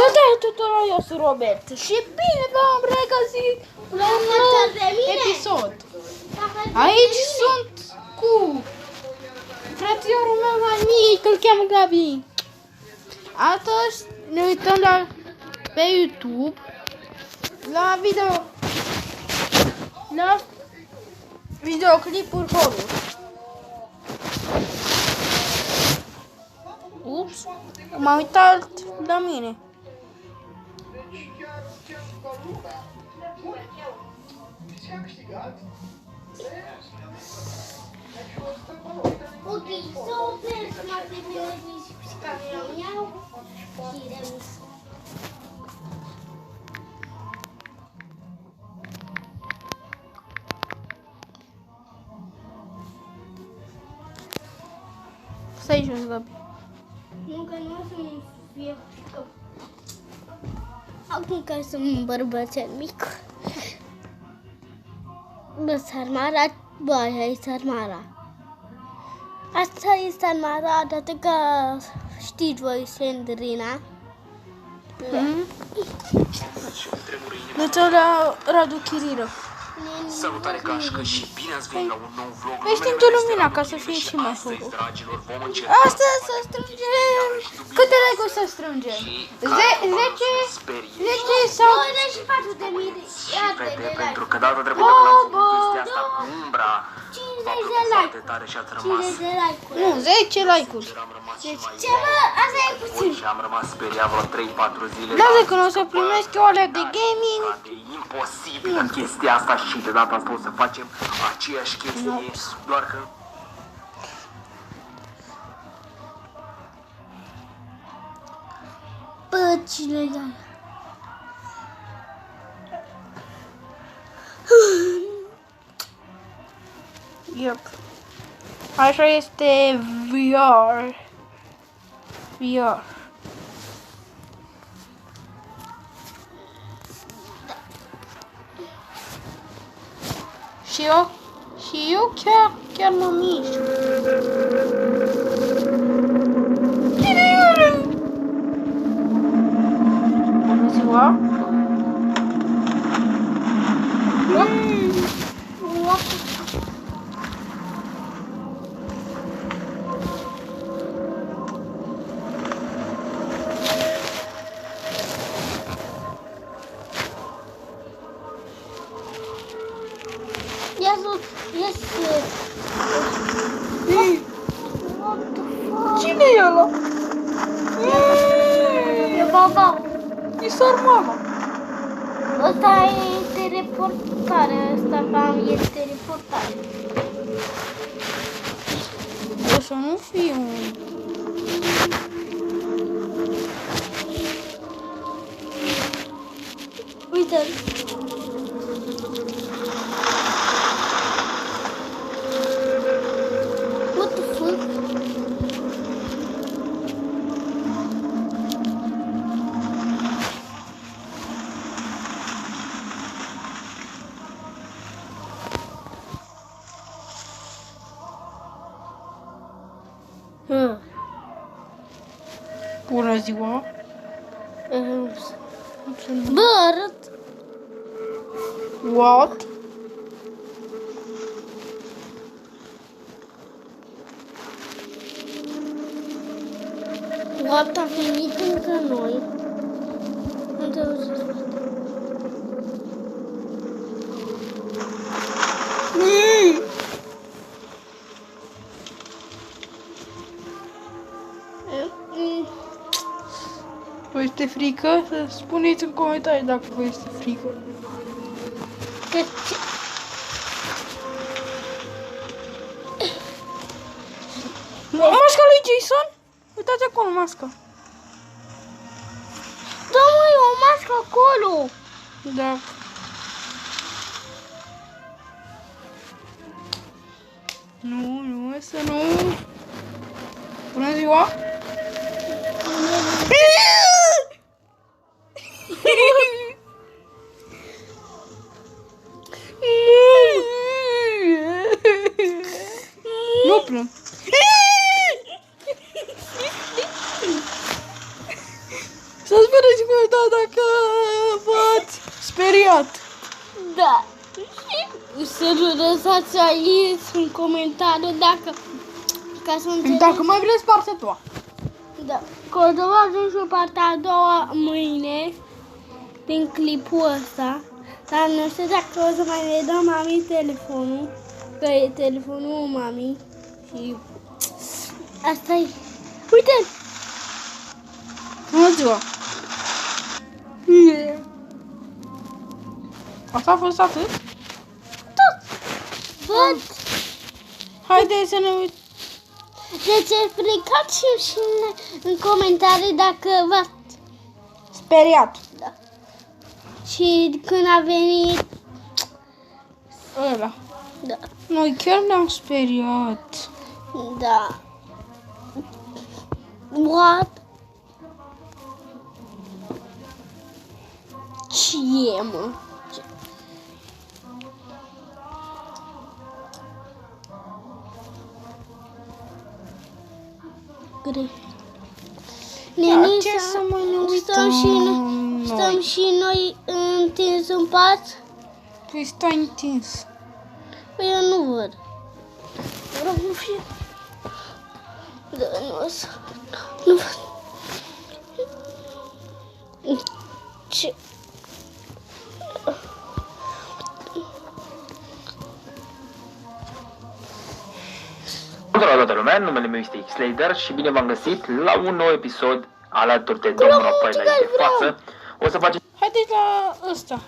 Salutare tuturor, eu sunt Robert și bine v-am regăsit la un nou episod. Aici sunt cu frățiorul meu mai mic, îl cheamă Gabi. Astăzi ne uităm pe YouTube la videoclipuri horror. Ups, m-am uitat la mine. Ok, să opresc mai repede și camera mea și remis. Stai jos, Gabi. Nu, că nu o să-mi fie frică. Acum că sunt un bărbățel mic. Bă, Sarmara, bă, aia e Sarmara. Asta e Sarmara, dată că știți voi, Sandrina. Deci la Radu Chirilă. Salutare gașcă și bine ați venit la un nou vlog. Ești într-o lumina ca să fie și mai făcut. Astăzi să strângem... Câte like-uri să strângem? 10 sau... 24 de miliarde de like. Pentru că data trecută când am făcut chestia asta cu umbra, 50 de like. tare și ați rămas. 50 de like-uri. Nu, 10 like-uri. Am rămas și mai Ce mă? Asta e puțin. și am rămas speriat vreo 3-4 zile. Lasă că o să primesc eu alea de gaming. E imposibilă chestia asta și de data asta o să facem aceeași chestie, doar că Bă, cine e aia? Yep. Așa este VR. VR. Și eu chiar mă mișc. Cine e ăla? Bună ziua. Cine e ăla? E baba. E Sarmara. Ăsta e teleportare. Ăsta cam e teleportare. O să nu fie un... Uite-l. What the fuck? Bună ziua. Bă, arăt. What? What, a venit încă noi. Nu te auzi. Vă este frică? Să spuneți în comentarii dacă vă este frică. Că Masca lui Jason? Uitați acolo masca. da, măi, o mască acolo. Da. Nu, să nu. Bună ziua. Nu plâng. Să-ți spuneți în comentarii dacă v-ați speriat. Da. Și să nu lăsați aici în comentariu ca să înțelegeți. Dacă mai vreți partea a doua. Da. Că o să facem și partea a doua mâine din clipul ăsta. Dar nu știu dacă o să mai ne dăm mami telefonul. Că e telefonul mami. Și asta e. Uite! Bună ziua! Asta a fost atât? Văd! Haideți să ne uităm. Deci explicați și în comentarii dacă v-ați Speriat. da. Și când a venit Ăla. da. Noi chiar ne-am speriat. Da. What? Ce e, mă? Greu. Neni, ce să mă ne stăm uităm stăm și noi întins în pat? Păi stai întins. Păi eu nu văd. Vreau să fie. Da, nu o să... Nu văd. Ce? Bună toată lumea, numele meu este Xlader și bine v-am găsit la un nou episod alături de domnul Rafael aici de față. O să facem... Haideți la ăsta.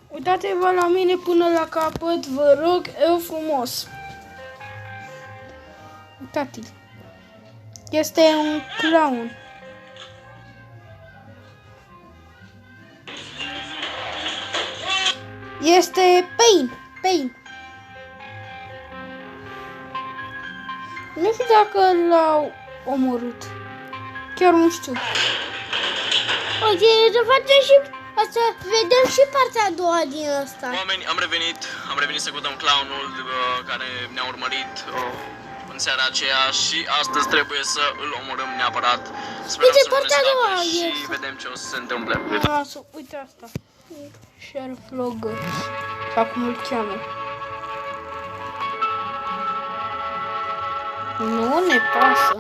Uitați-vă la mine până la capăt, vă rog, eu frumos. Uitați-l. Este un clown. Este Pain. Nu știu dacă l-au omorât. Chiar nu știu. Uite, să facem și... O să vedem și partea a doua din asta. Oameni, am revenit să căutăm clownul care ne-a urmărit în seara aceea și astăzi trebuie să îl omorâm neapărat. Sperăm Uite, să nu ne partea a doua scape și este. vedem ce o să se întâmple. Uite asta. Sheriff Vlogger. Sau cum îl cheamă. Nu ne pasă.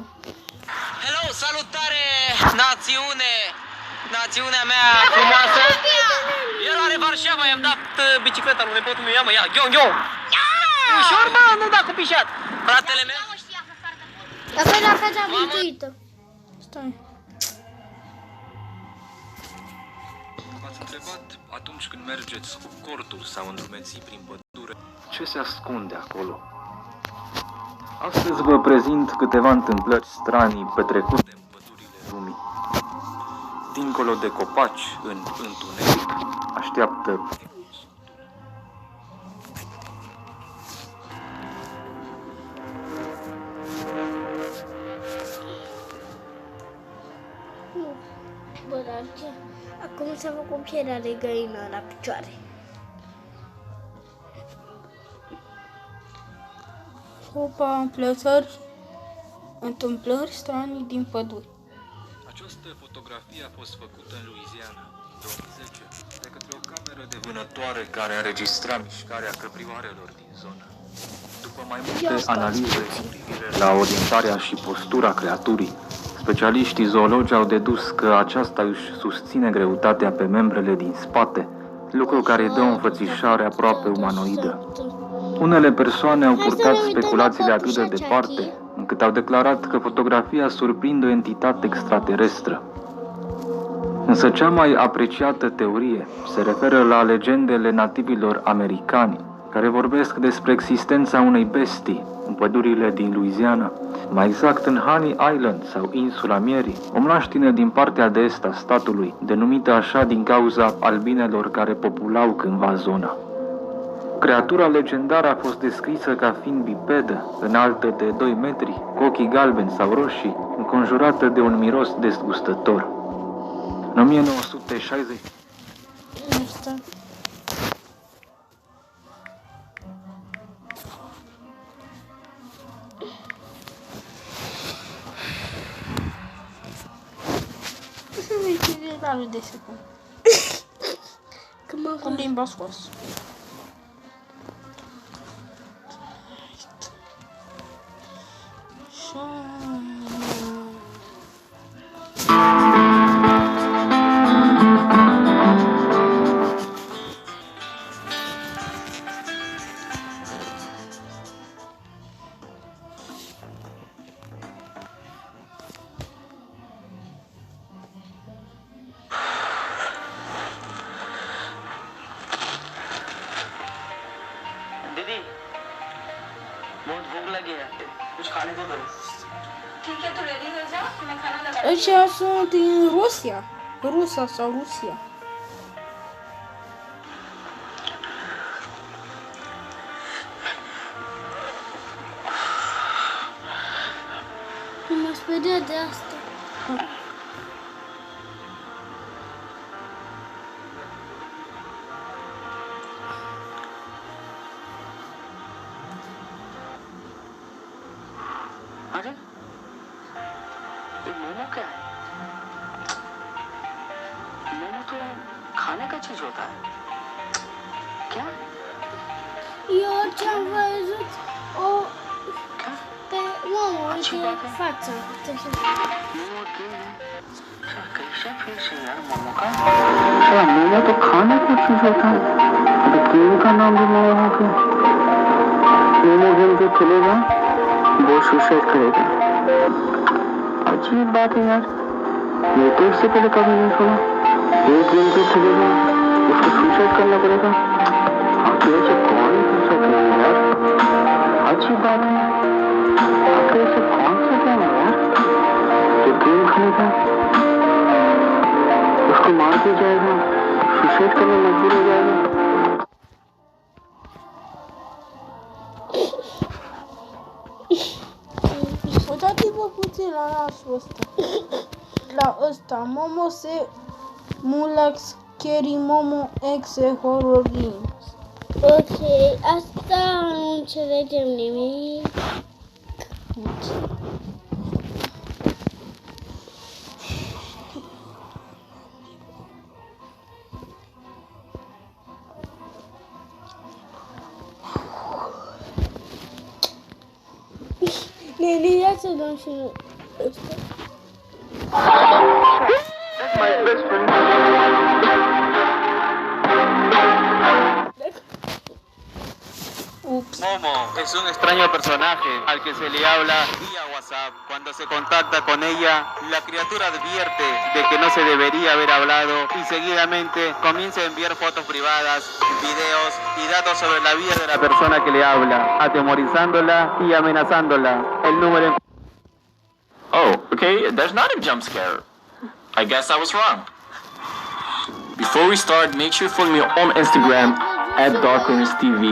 Hello, salutare, națiune! Națiunea mea frumoasă! El are Varșava, i-am dat bicicleta lui nepotul meu, ia-mă, ia, ghion! Ușor, mă, nu da cu pișat! Fratele meu? Apoi la casa vintuită. Stai. V-ați întrebat atunci când mergeți cu cortul sau îndrumeții prin pădure? Ce se ascunde acolo? Astăzi vă prezint câteva întâmplări stranii petrecute în pădurile lumii. dincolo de copaci, în întuneric, Așteaptă Bă, dar ce? Acum s-a făcut pielea de găină la picioare. Opa, întâmplări stranii din pădure. această fotografie a fost făcută în Louisiana, 2010, de către o cameră de vânătoare care înregistra mișcarea căprioarelor din zonă. După mai multe analize cu privire la orientarea și postura creaturii, specialiștii zoologi au dedus că aceasta își susține greutatea pe membrele din spate, lucru care îi dă o înfățișare aproape umanoidă. Unele persoane au purtat speculațiile atât de departe, încât au declarat că fotografia surprinde o entitate extraterestră. Însă cea mai apreciată teorie se referă la legendele nativilor americani, care vorbesc despre existența unei bestii în pădurile din Louisiana, mai exact în Honey Island sau Insula Mierii, o mlaștină din partea de est a statului, denumită așa din cauza albinelor care populau cândva zona. Creatura legendară a fost descrisă ca fiind bipedă, înaltă de 2 metri, cu ochii galbeni sau roșii, înconjurată de un miros dezgustător. În 1960, Asta. egalul de secundă. Când mă Cu limba scos. दीदी बहुत भूख लगी है कुछ खाने को दो ठीक है तो रेडी हो जाओ मैं खाना लगा Ăștia sunt din Rusia. Rusa sau Rusia. m-a speriat de asta. अरे ये मोमो क्या है मोमो तो खाने का चीज होता है क्या Eu ce-am văzut o क्या pe omul, अच्छी uite बात है। fața. मोमो के अच्छा, कैसा फेस है यार मोमो का अच्छा मोमो तो खाने का चीज होता है अरे गेम का नाम भी मोमो हो गया मोमो गेम जो खेलेगा वो सुसाइड करेगा अजीब बात है यार ये तो इससे पहले कभी नहीं सुना एक गेम जो खेलेगा उसको सुसाइड करना पड़ेगा ऐसे कौन ऐसा करेगा यार अजीब बात है ऐसे कौन सा गेम है यार जो गेम खेलेगा उसको मार दिया जाएगा सुसाइड करने मजबूर हो जाएगा Uitați-vă puțin la nasul ăsta. La ăsta. Momo se Mulax Scary Momo Exe Horror Games. Ok, asta nu înțelegem nimic. Neni, ia să dăm și noi ăsta. That's my best friend. Ups. Momo es un extraño personaje al que se le habla vía WhatsApp. Cuando se contacta con ella, la criatura advierte de que no se debería haber hablado y seguidamente comienza a enviar fotos privadas, videos y datos sobre la vida de la persona que le habla, atemorizándola y amenazándola. El número en Oh, okay, there's not a jump scare. I guess I was wrong. Before we start, make sure you follow me on Instagram @DarkCornersTV.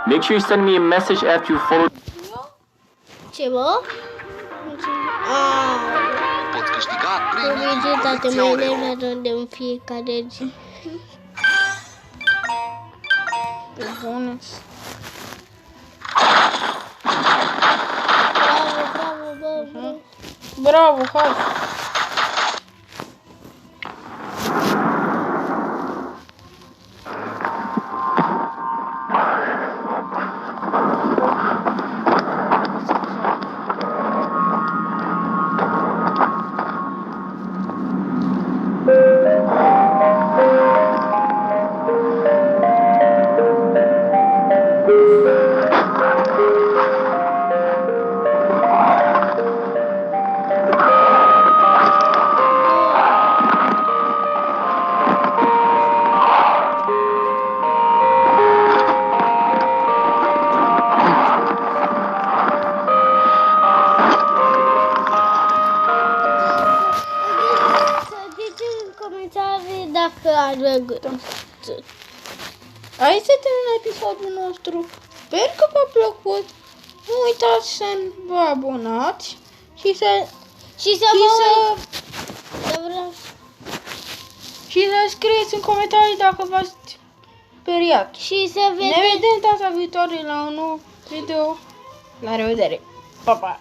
Make sure you send me a message after you follow. Ce, bă? Poți câștiga Publicitate mai nervă în fiecare zi. Pe bune. Bravo, bravo, bravo. Bravo, hai. Dacă ar Aici se termină episodul nostru. Sper că v-a plăcut. Nu uitați să vă abonați și să scrieți în comentarii dacă v-ați speriat. și să Ne vedeți vedem data viitoare la un nou video. La revedere. Pa, pa!